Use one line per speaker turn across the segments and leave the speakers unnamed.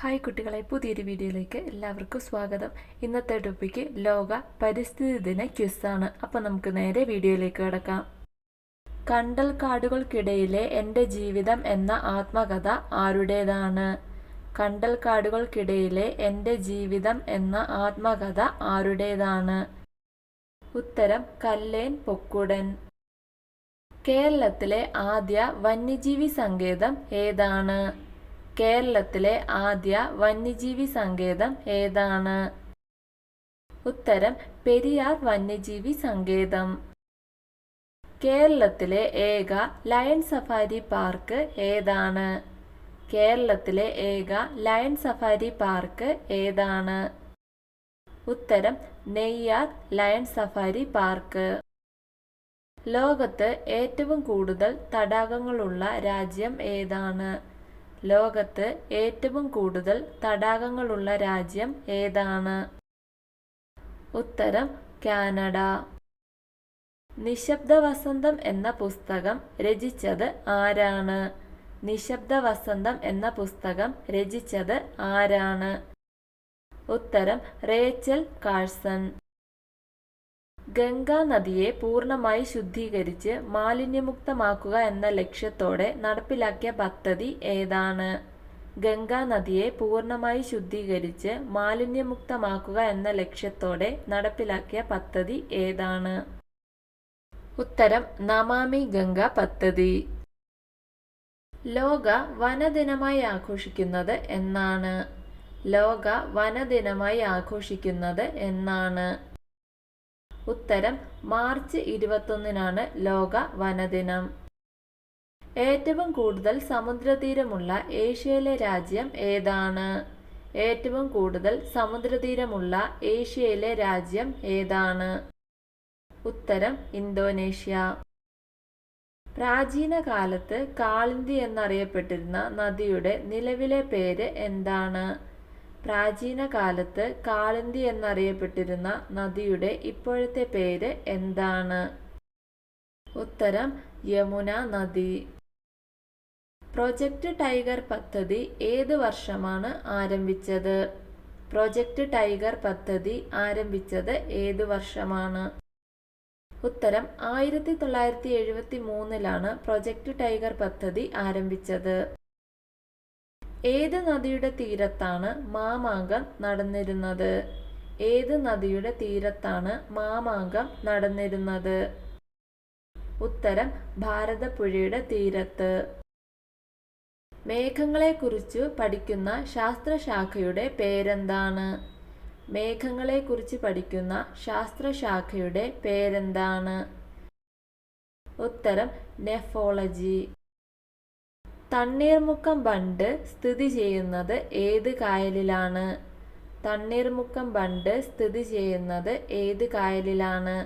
Hi കുട്ടികളെ, പുതിയൊരു വീഡിയോയിലേക്ക് എല്ലാവർക്കും സ്വാഗതം. ഇന്നത്തെ ടോപ്പിക്ക് ലോക പരിസ്ഥിതി ദിന ക്വിസാണ്. അപ്പോൾ നമുക്ക് നേരെ വീഡിയോയിലേക്ക് കിടക്കാം. കണ്ടൽ കാടുകൾക്കിടയിലെ എൻ്റെ ജീവിതം എന്ന ആത്മകഥ ആരുടേതാണ്? കണ്ടൽ കാടുകൾക്കിടയിലെ എൻ്റെ ജീവിതം എന്ന ആത്മകഥ ആരുടേതാണ്? ഉത്തരം കല്ലേൻ പൊക്കുടൻ. കേരളത്തിലെ ആദ്യ വന്യജീവി സങ്കേതം ഏതാണ്? കേരളത്തിലെ ആദ്യ വന്യജീവി സങ്കേതം ഏതാണ്? ഉത്തരം പെരിയാർ വന്യജീവി സങ്കേതം. കേരളത്തിലെ ഏക ലയൺ സഫാരി പാർക്ക് ഏതാണ്? കേരളത്തിലെ ഏക ലയൺ സഫാരി പാർക്ക് ഏതാണ്? ഉത്തരം നെയ്യാർ ലയൺ സഫാരി പാർക്ക്. ലോകത്ത് ഏറ്റവും കൂടുതൽ തടാകങ്ങളുള്ള രാജ്യം ഏതാണ്? ലോകത്ത് ഏറ്റവും കൂടുതൽ തടാകങ്ങളുള്ള രാജ്യം ഏതാണ്? ഉത്തരം കാനഡ. നിശബ്ദ വസന്തം എന്ന പുസ്തകം രചിച്ചത് ആരാണ്? നിശബ്ദ വസന്തം എന്ന പുസ്തകം രചിച്ചത് ആരാണ്? ഉത്തരം റേച്ചൽ കാഴ്സൺ. ഗംഗാ നദിയെ പൂർണ്ണമായി ശുദ്ധീകരിച്ച് മാലിന്യമുക്തമാക്കുക എന്ന ലക്ഷ്യത്തോടെ നടപ്പിലാക്കിയ പദ്ധതി ഏതാണ്? ഗംഗാ നദിയെ പൂർണ്ണമായി ശുദ്ധീകരിച്ച് മാലിന്യമുക്തമാക്കുക എന്ന ലക്ഷ്യത്തോടെ നടപ്പിലാക്കിയ പദ്ധതി ഏതാണ്? ഉത്തരം നമാമി ഗംഗ പദ്ധതി. ലോക വനദിനമായി ആഘോഷിക്കുന്നത് എന്നാണ്? ലോക വനദിനമായി ആഘോഷിക്കുന്നത് എന്നാണ്? ഉത്തരം മാർച്ച് 21-നാണ് ലോക വനദിനം. ഏറ്റവും കൂടുതൽ സമുദ്രതീരമുള്ള ഏഷ്യയിലെ രാജ്യം ഏതാണ്? ഏറ്റവും കൂടുതൽ സമുദ്രതീരമുള്ള ഏഷ്യയിലെ രാജ്യം ഏതാണ്? ഉത്തരം ഇന്തോനേഷ്യ. പ്രാചീന കാലത്ത് കാളിന്തി എന്നറിയപ്പെട്ടിരുന്ന നദിയുടെ നിലവിലെ പേര് എന്താണ്? പ്രാചീന കാലത്ത് കാളിന്തി എന്നറിയപ്പെട്ടിരുന്ന നദിയുടെ ഇപ്പോഴത്തെ പേര് എന്താണ്? ഉത്തരം യമുന നദി. പ്രൊജക്റ്റ് ടൈഗർ പദ്ധതി ഏത് വർഷമാണ് ആരംഭിച്ചത്? പ്രൊജക്റ്റ് ടൈഗർ പദ്ധതി ആരംഭിച്ചത് ഏത് വർഷമാണ്? ഉത്തരം 1973-ലാണ് പ്രൊജക്റ്റ് ടൈഗർ പദ്ധതി ആരംഭിച്ചത്. ഏത് നദിയുടെ തീരത്താണ് മാമാങ്കം നടന്നിരുന്നത്? ഏത് നദിയുടെ തീരത്താണ് മാമാങ്കം നടന്നിരുന്നത്? ഉത്തരം ഭാരതപ്പുഴയുടെ തീരത്ത്. മേഘങ്ങളെക്കുറിച്ച് പഠിക്കുന്ന ശാസ്ത്രശാഖയുടെ പേരെന്താണ്? മേഘങ്ങളെക്കുറിച്ച് പഠിക്കുന്ന ശാസ്ത്രശാഖയുടെ പേരെന്താണ്? ഉത്തരം നെഫോളജി. തണ്ണീർമുക്കം ബണ്ട് സ്ഥിതി ചെയ്യുന്നത് ഏത് കായലിലാണ്? തണ്ണീർമുക്കം ബണ്ട് സ്ഥിതി ചെയ്യുന്നത് ഏത് കായലിലാണ്?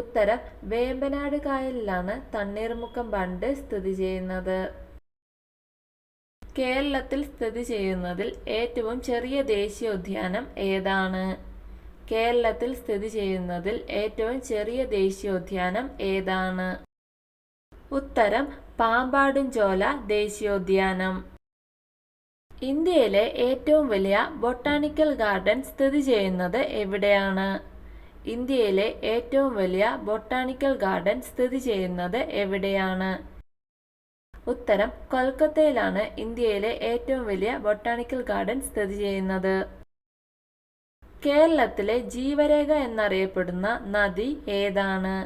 ഉത്തരം വേമ്പനാട് കായലിലാണ് തണ്ണീർമുക്കം ബണ്ട് സ്ഥിതി ചെയ്യുന്നത്. കേരളത്തിൽ സ്ഥിതി ചെയ്യുന്നതിൽ ഏറ്റവും ചെറിയ ദേശീയോദ്യാനം ഏതാണ്? കേരളത്തിൽ സ്ഥിതി ചെയ്യുന്നതിൽ ഏറ്റവും ചെറിയ ദേശീയോദ്യാനം ഏതാണ്? ഉത്തരം പാമ്പാടുംചോല ദേശീയോദ്യാനം. ഇന്ത്യയിലെ ഏറ്റവും വലിയ ബൊട്ടാണിക്കൽ ഗാർഡൻ സ്ഥിതി ചെയ്യുന്നത് എവിടെയാണ്? ഇന്ത്യയിലെ ഏറ്റവും വലിയ ബൊട്ടാണിക്കൽ ഗാർഡൻ സ്ഥിതി ചെയ്യുന്നത് എവിടെയാണ്? ഉത്തരം കൊൽക്കത്തയിലാണ് ഇന്ത്യയിലെ ഏറ്റവും വലിയ ബൊട്ടാണിക്കൽ ഗാർഡൻ സ്ഥിതി ചെയ്യുന്നത്. കേരളത്തിലെ ജീവരേഖ എന്നറിയപ്പെടുന്ന നദി ഏതാണ്?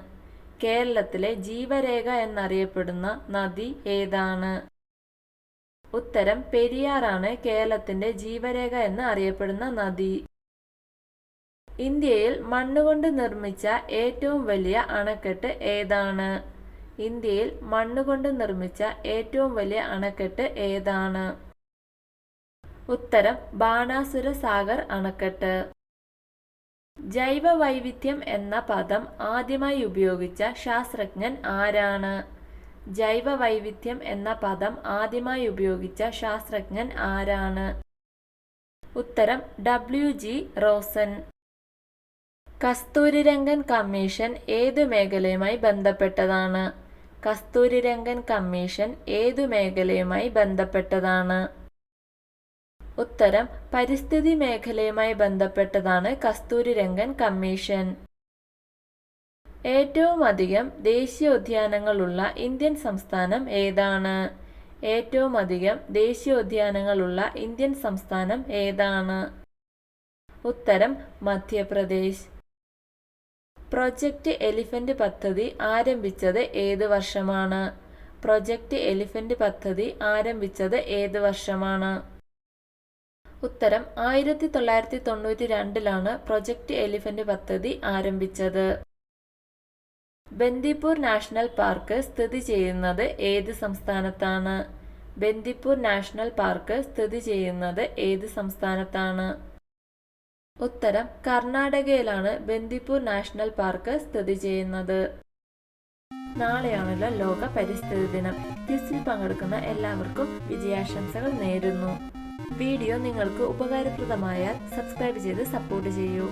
കേരളത്തിലെ ജീവരേഖ എന്നറിയപ്പെടുന്ന നദി ഏതാണ്? ഉത്തരം പെരിയാറാണ് കേരളത്തിന്റെ ജീവരേഖ എന്ന് അറിയപ്പെടുന്ന നദി. ഇന്ത്യയിൽ മണ്ണുകൊണ്ട് നിർമ്മിച്ച ഏറ്റവും വലിയ അണക്കെട്ട് ഏതാണ്? ഇന്ത്യയിൽ മണ്ണുകൊണ്ട് നിർമ്മിച്ച ഏറ്റവും വലിയ അണക്കെട്ട് ഏതാണ്? ഉത്തരം ബാണാസുര സാഗർ അണക്കെട്ട്. ജൈവ വൈവിധ്യം എന്ന പദം ആദ്യമായി ഉപയോഗിച്ച ശാസ്ത്രജ്ഞൻ ആരാണ്? ജൈവ വൈവിധ്യം എന്ന പദം ആദ്യമായി ഉപയോഗിച്ച ശാസ്ത്രജ്ഞൻ ആരാണ്? ഉത്തരം WG റോസൻ. കസ്തൂരിരംഗൻ കമ്മീഷൻ ഏതു മേഖലയുമായി ബന്ധപ്പെട്ടതാണ്? കസ്തൂരിരംഗൻ കമ്മീഷൻ ഏതു മേഖലയുമായി ബന്ധപ്പെട്ടതാണ്? ഉത്തരം പരിസ്ഥിതി മേഖലയുമായി ബന്ധപ്പെട്ടതാണ് കസ്തൂരിരംഗൻ കമ്മീഷൻ. ഏറ്റവും അധികം ദേശീയോദ്യാനങ്ങളുള്ള ഇന്ത്യൻ സംസ്ഥാനം ഏതാണ്? ഏറ്റവും അധികം ദേശീയോദ്യാനങ്ങളുള്ള ഇന്ത്യൻ സംസ്ഥാനം ഏതാണ്? ഉത്തരം മധ്യപ്രദേശ്. പ്രൊജക്റ്റ് എലിഫന്റ് പദ്ധതി ആരംഭിച്ചത് ഏത് വർഷമാണ്? പ്രൊജക്റ്റ് എലിഫന്റ് പദ്ധതി ആരംഭിച്ചത് ഏത് വർഷമാണ്? ഉത്തരം 1992 പ്രൊജക്റ്റ് എലിഫന്റ് പദ്ധതി ആരംഭിച്ചത്. ബന്ദിപ്പൂർ നാഷണൽ പാർക്ക് സ്ഥിതി ചെയ്യുന്നത് ഏത് സംസ്ഥാനത്താണ്? ബന്ദിപ്പൂർ നാഷണൽ പാർക്ക് സ്ഥിതി ചെയ്യുന്നത് ഏത് സംസ്ഥാനത്താണ്? ഉത്തരം കർണാടകയിലാണ് ബന്ദിപ്പൂർ നാഷണൽ പാർക്ക് സ്ഥിതി ചെയ്യുന്നത്. നാളെയാണല്ലോ ലോക പരിസ്ഥിതി ദിനം. ക്വിസിൽ പങ്കെടുക്കുന്ന എല്ലാവർക്കും വിജയാശംസകൾ നേരുന്നു. വീഡിയോ നിങ്ങൾക്ക് ഉപകാരപ്രദമായാൽ സബ്സ്ക്രൈബ് ചെയ്ത് സപ്പോർട്ട് ചെയ്യൂ.